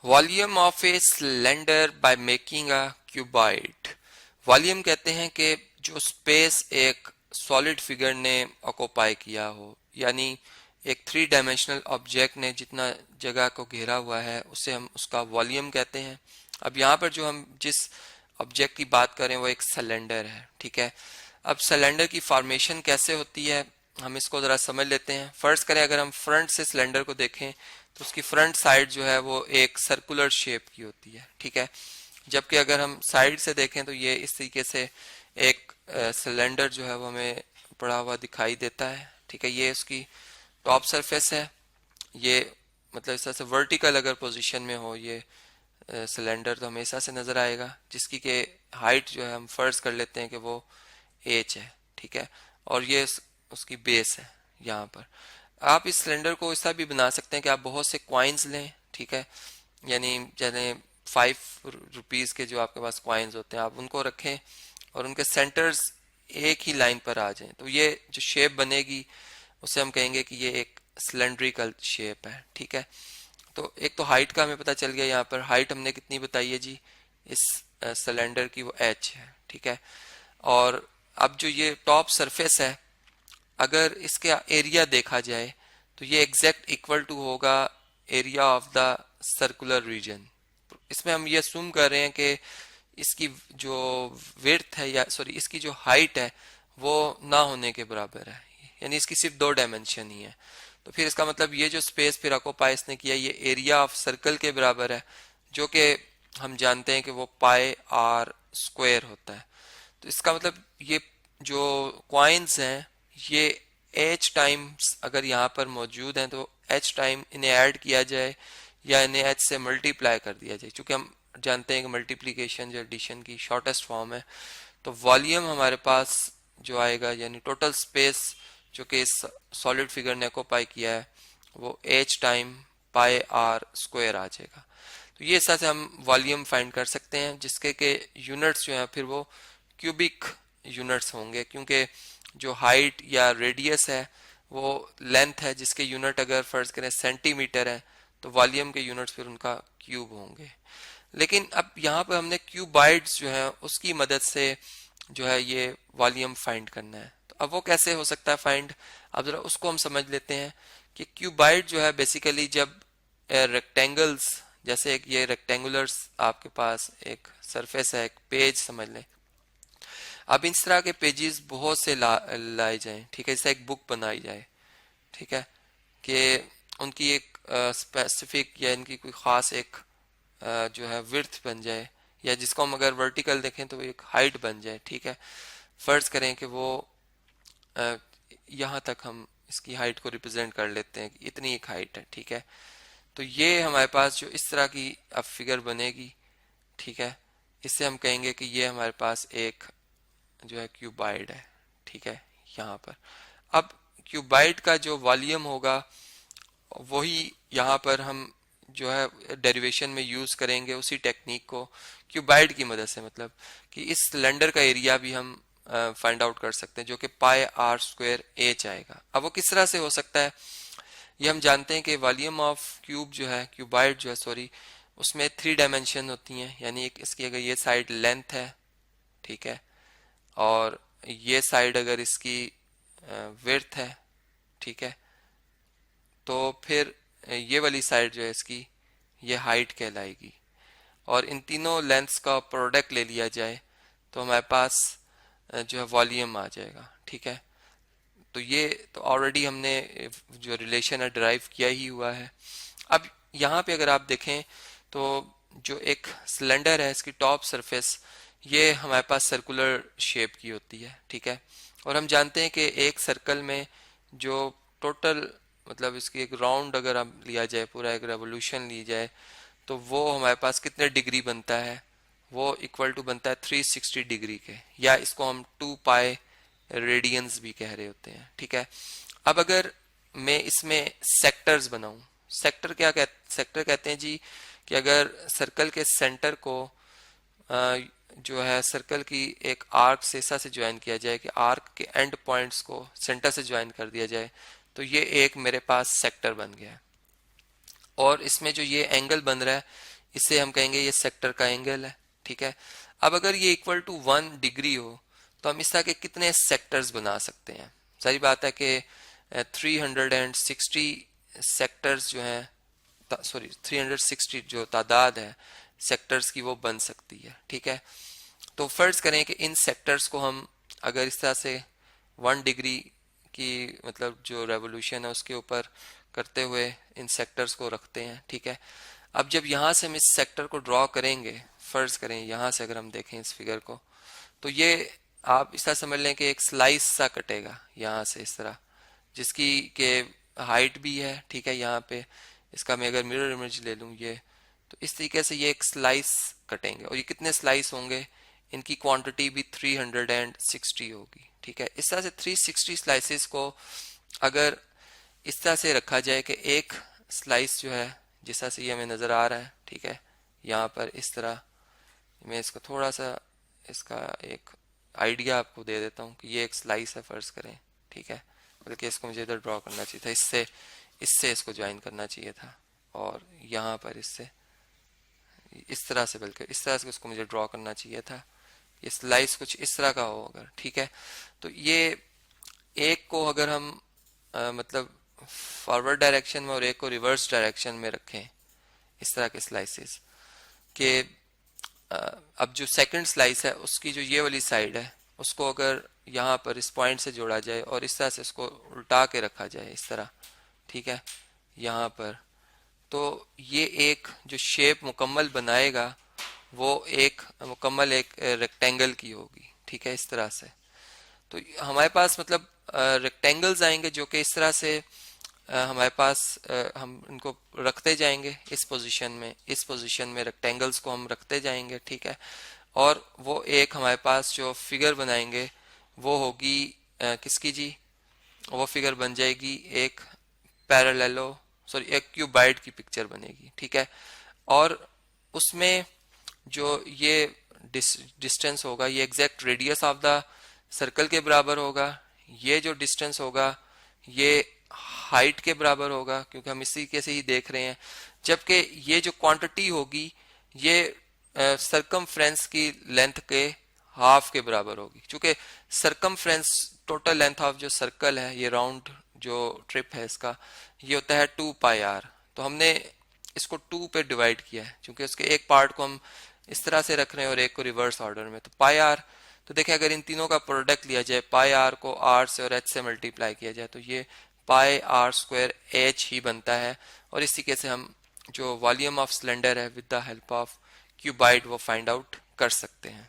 Volume of a cylinder by making a cuboid. Volume कहते हैं कि जो स्पेस एक सॉलिड फिगर ने ऑक्यूपाई किया हो, यानी एक थ्री डायमेंशनल ऑब्जेक्ट ने जितना जगह को घेरा हुआ है उसे हम उसका वॉल्यूम कहते हैं। अब यहाँ पर जो हम जिस ऑब्जेक्ट की बात करें वो एक सिलेंडर है, ठीक है। अब सिलेंडर की फॉर्मेशन कैसे होती है हम इसको ज़रा समझ लेते हैं। फर्स्ट करें, अगर हम फ्रंट से सिलेंडर को देखें तो उसकी फ्रंट साइड जो है वो एक सर्कुलर शेप की होती है, ठीक है। जबकि अगर हम साइड से देखें तो ये इस तरीके से एक सिलेंडर जो है वो हमें पड़ा हुआ दिखाई देता है, ठीक है। ये उसकी टॉप सरफेस है। ये मतलब इस तरह से वर्टिकल अगर पोजीशन में हो ये सिलेंडर तो हमेशा से नज़र आएगा, जिसकी के हाइट जो है हम फर्ज कर लेते हैं कि वो एच है, ठीक है। और ये उसकी बेस है यहाँ पर। आप इस सिलेंडर को ऐसा भी बना सकते हैं कि आप बहुत से कॉइन्स लें, ठीक है। यानी जैसे 5 रुपीज़ के जो आपके पास कॉइन्स होते हैं आप उनको रखें और उनके सेंटर्स एक ही लाइन पर आ जाएं, तो ये जो शेप बनेगी उसे हम कहेंगे कि ये एक सिलेंड्रिकल शेप है, ठीक है। तो एक तो हाइट का हमें पता चल गया, यहाँ पर हाइट हमने कितनी बताई है जी इस सिलेंडर की, वो एच है, ठीक है। और अब जो ये टॉप सरफेस है, अगर इसका एरिया देखा जाए तो ये एग्जैक्ट इक्वल टू होगा area of the circular region. इसमें हम ये assume कर रहे हैं कि इसकी जो विड्थ है, या सॉरी इसकी जो हाइट है वो ना होने के बराबर है, यानी इसकी सिर्फ 2 डायमेंशन ही है। तो फिर इसका मतलब ये जो स्पेस फिर ऑक्यूपाई इसने किया ये एरिया ऑफ सर्कल के बराबर है, जो कि हम जानते हैं कि वो पाई आर स्क्वायर होता है। तो इसका मतलब ये जो क्वाइंस हैं ये एच टाइम्स अगर यहाँ पर मौजूद हैं तो एच टाइम इन्हें ऐड किया जाए या इन्हें एच से मल्टीप्लाई कर दिया जाए, क्योंकि हम जानते हैं कि मल्टीप्लिकेशन जो एडिशन की शॉर्टेस्ट फॉर्म है। तो वॉल्यूम हमारे पास जो आएगा, यानी टोटल स्पेस जो कि इस सॉलिड फिगर ने ऑक्यूपाई किया है, वो h time pi r square आ जाएगा। तो ये इस तरह से हम वॉल्यूम फाइंड कर सकते हैं, जिसके के यूनिट्स जो हैं फिर वो क्यूबिक यूनिट्स होंगे, क्योंकि जो हाइट या रेडियस है वो लेंथ है, जिसके यूनिट अगर फर्ज करें सेंटीमीटर है तो वॉल्यूम के यूनिट्स फिर उनका क्यूब होंगे। लेकिन अब यहाँ पर हमने क्यूबाइड्स जो है उसकी मदद से जो है ये वॉल्यूम फाइंड करना है। तो अब वो कैसे हो सकता है फाइंड, अब जरा उसको हम समझ लेते हैं कि क्यूबाइड जो है बेसिकली जब रेक्टेंगल्स, जैसे एक ये रेक्टेंगुलर आपके पास एक सरफेस है, एक पेज समझ लें। अब इस तरह के पेजेस बहुत से लाए जाएं, ठीक है, जैसे एक बुक बनाई जाए, ठीक है, कि उनकी एक स्पेसिफिक या इनकी कोई ख़ास एक जो है विड्थ बन जाए, या जिसको हम अगर वर्टिकल देखें तो एक हाइट बन जाए, ठीक है। फर्ज करें कि वो यहाँ तक हम इसकी हाइट को रिप्रेजेंट कर लेते हैं कि इतनी एक हाइट है, ठीक है। तो ये हमारे पास जो इस तरह की अब फिगर बनेगी, ठीक है, इससे हम कहेंगे कि ये हमारे पास एक जो है क्यूबाइड है, ठीक है। यहाँ पर अब क्यूबाइड का जो वॉल्यूम होगा वही यहाँ पर हम जो है डेरिवेशन में यूज करेंगे उसी टेक्निक को क्यूबाइड की मदद से, मतलब कि इस सिलेंडर का एरिया भी हम फाइंड आउट कर सकते हैं, जो कि पाई आर स्क्वायर एच आएगा। अब वो किस तरह से हो सकता है, ये हम जानते हैं कि वॉल्यूम ऑफ क्यूब जो है, क्यूबाइड जो है सॉरी, उसमें 3 डायमेंशन होती हैं, यानी एक इसकी अगर ये साइड लेंथ है, ठीक है, और ये साइड अगर इसकी विड्थ है, ठीक है, तो फिर ये वाली साइड जो है इसकी ये हाइट कहलाएगी। और इन तीनों लेंथ्स का प्रोडक्ट ले लिया जाए तो हमारे पास जो है वॉल्यूम आ जाएगा, ठीक है। तो ये तो ऑलरेडी हमने जो रिलेशन है ड्राइव किया ही हुआ है। अब यहाँ पे अगर आप देखें तो जो एक सिलेंडर है इसकी टॉप सरफेस ये हमारे पास सर्कुलर शेप की होती है, ठीक है। और हम जानते हैं कि एक सर्कल में जो टोटल मतलब इसकी एक राउंड अगर हम लिया जाए, पूरा एक रेवोल्यूशन ली जाए, तो वो हमारे पास कितने डिग्री बनता है, वो इक्वल टू बनता है 360 डिग्री के, या इसको हम 2 पाई रेडियंस भी कह रहे होते हैं, ठीक है। अब अगर मैं इसमें सेक्टर्स बनाऊं, सेक्टर कहते हैं जी कि अगर सर्कल के सेंटर को जो है सर्कल की एक आर्क से ऐसा से ज्वाइन किया जाए कि आर्क के एंड पॉइंट्स को सेंटर से ज्वाइन कर दिया जाए, तो ये एक मेरे पास सेक्टर बन गया है। और इसमें जो ये एंगल बन रहा है इससे हम कहेंगे ये सेक्टर का एंगल है। ठीक है, अब अगर ये इक्वल टू 1 डिग्री हो तो हम इस तरह के कितने सेक्टर्स बना सकते हैं। सही बात है कि 360 सेक्टर्स जो हैं, सॉरी 360 जो तादाद है सेक्टर्स की वो बन सकती है। ठीक है, तो फर्ज करें कि इन सेक्टर्स को हम अगर इस तरह से 1 डिग्री की मतलब जो रेवोल्यूशन है उसके ऊपर करते हुए इन सेक्टर्स को रखते हैं। ठीक है, अब जब यहाँ से हम इस सेक्टर को ड्रॉ करेंगे, फर्ज करें यहाँ से अगर हम देखें इस फिगर को, तो ये आप इस तरह समझ लें कि एक स्लाइस सा कटेगा यहाँ से इस तरह, जिसकी के हाइट भी है। ठीक है, यहाँ पे इसका मैं अगर मिरर इमेज ले लूँ ये, तो इस तरीके से ये एक स्लाइस कटेंगे। और ये कितने स्लाइस होंगे, इनकी क्वांटिटी भी 360 होगी। ठीक है, इस तरह से 360 स्लाइसेस को अगर इस तरह से रखा जाए कि एक स्लाइस जो है जिस तरह से ये हमें नज़र आ रहा है, ठीक है, यहाँ पर इस तरह मैं इसको थोड़ा सा इसका एक आइडिया आपको दे देता हूँ कि ये एक स्लाइस है फर्ज करें। ठीक है, बल्कि इसको मुझे इधर ड्रॉ करना चाहिए था, इससे इससे इसको ज्वाइन करना चाहिए था, और यहाँ पर इससे इस तरह से, बल्कि इस तरह से उसको मुझे ड्रॉ करना चाहिए था। ये स्लाइस कुछ इस तरह का हो अगर, ठीक है, तो ये एक को अगर हम मतलब फॉरवर्ड डायरेक्शन में और एक को रिवर्स डायरेक्शन में रखें, इस तरह के स्लाइसेस के, अब जो सेकंड स्लाइस है उसकी जो ये वाली साइड है उसको अगर यहाँ पर इस पॉइंट से जोड़ा जाए और इस तरह से उसको उल्टा के रखा जाए इस तरह, ठीक है, यहाँ पर, तो ये एक जो शेप मुकम्मल बनाएगा वो एक मुकम्मल एक रेक्टेंगल की होगी। ठीक है, इस तरह से तो हमारे पास मतलब रेक्टेंगल्स आएंगे जो कि इस तरह से हमारे पास हम इनको रखते जाएंगे इस पोजीशन में रेक्टेंगल्स को हम रखते जाएंगे। ठीक है, और वो एक हमारे पास जो फिगर बनाएंगे वो होगी किसकी जी, वो फिगर बन जाएगी एक पैरेललो सॉरी एक क्यूबाइड की पिक्चर बनेगी। ठीक है, और उसमें जो ये डिस्टेंस होगा ये exact radius of the circle के बराबर होगा। ये जो डिस्टेंस होगा ये हाइट के बराबर होगा, क्योंकि हम इसी के से ही देख रहे हैं। जबकि ये जो क्वांटिटी होगी ये सरकमफ्रेंस की लेंथ के हाफ के बराबर होगी, क्योंकि सरकमफ्रेंस टोटल लेंथ ऑफ जो सर्कल है, ये राउंड जो ट्रिप है इसका, ये होता है 2 पाई आर। तो हमने इसको 2 पे डिवाइड किया है, क्योंकि उसके एक पार्ट को हम इस तरह से रख रहे हैं और एक को रिवर्स ऑर्डर में। तो पाई आर, तो देखिए अगर इन तीनों का प्रोडक्ट लिया जाए, पाई आर को आर से और एच से मल्टीप्लाई किया जाए, तो ये पाई आर स्क्वायर एच ही बनता है। और इस तरीके से हम जो वॉल्यूम ऑफ सिलेंडर है with the help of cuboid वो फाइंड आउट कर सकते हैं।